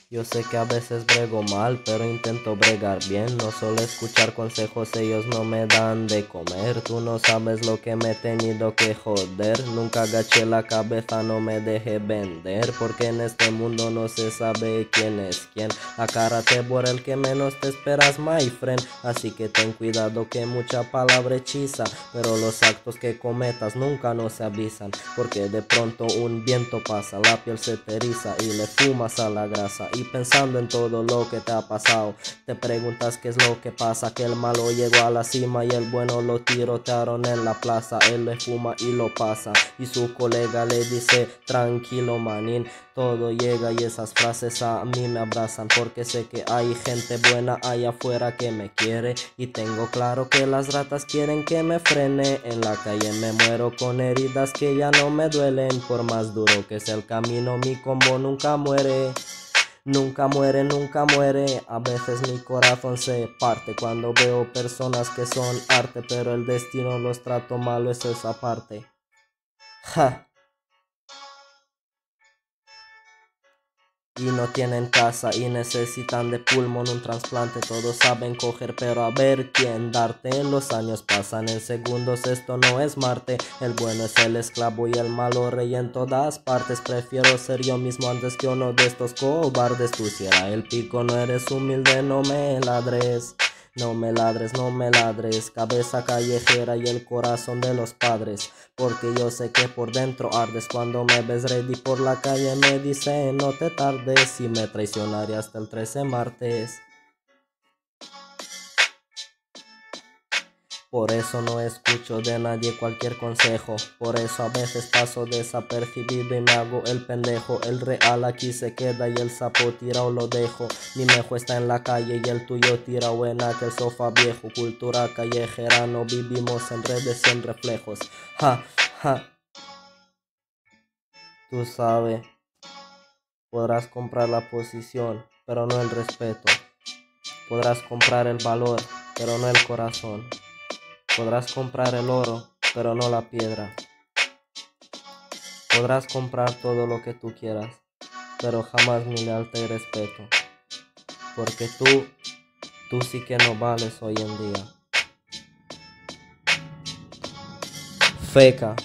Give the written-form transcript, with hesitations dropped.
Yo sé que a veces brego mal, pero intento bregar bien. No solo escuchar consejos, ellos no me dan de comer. Tú no sabes lo que me he tenido que joder. Nunca agaché la cabeza, no me dejé vender, porque en este mundo no se sabe quién es quién. Acárate por el que menos te esperas, my friend. Así que ten cuidado que mucha palabra hechiza, pero los actos que cometas nunca nos avisan, porque de pronto un viento pasa, la piel se te eriza y le fumas a la grasa. Y pensando en todo lo que te ha pasado, te preguntas qué es lo que pasa, que el malo llegó a la cima y el bueno lo tirotearon en la plaza. Él le fuma y lo pasa, y su colega le dice: tranquilo manín, todo llega. Y esas frases a mí me abrazan, porque sé que hay gente buena allá afuera que me quiere, y tengo claro que las ratas quieren que me frene. En la calle me muero con heridas que ya no me duelen, por más duro que sea el camino, mi combo nunca muere. Nunca muere, nunca muere. A veces mi corazón se parte cuando veo personas que son arte, pero el destino los trato malo, es esa parte. Ja. Y no tienen casa y necesitan de pulmón un trasplante. Todos saben coger, pero a ver quién darte. Los años pasan en segundos, esto no es Marte. El bueno es el esclavo y el malo rey en todas partes. Prefiero ser yo mismo antes que uno de estos cobardes. Tú cierra el pico, no eres humilde, no me ladres. No me ladres, no me ladres, cabeza callejera y el corazón de los padres, porque yo sé que por dentro ardes. Cuando me ves ready por la calle me dicen no te tardes, y me traicionaré hasta el 13 martes. Por eso no escucho de nadie cualquier consejo, por eso a veces paso desapercibido y me hago el pendejo. El real aquí se queda y el sapo tirado lo dejo. Mi mejo está en la calle y el tuyo tirado en aquel sofá viejo. Cultura callejera, no vivimos en redes y en reflejos. Ja, ja. Tú sabes, podrás comprar la posición, pero no el respeto. Podrás comprar el valor, pero no el corazón. Podrás comprar el oro, pero no la piedra. Podrás comprar todo lo que tú quieras, pero jamás mi lealtad y respeto, porque tú sí que no vales hoy en día. Feca.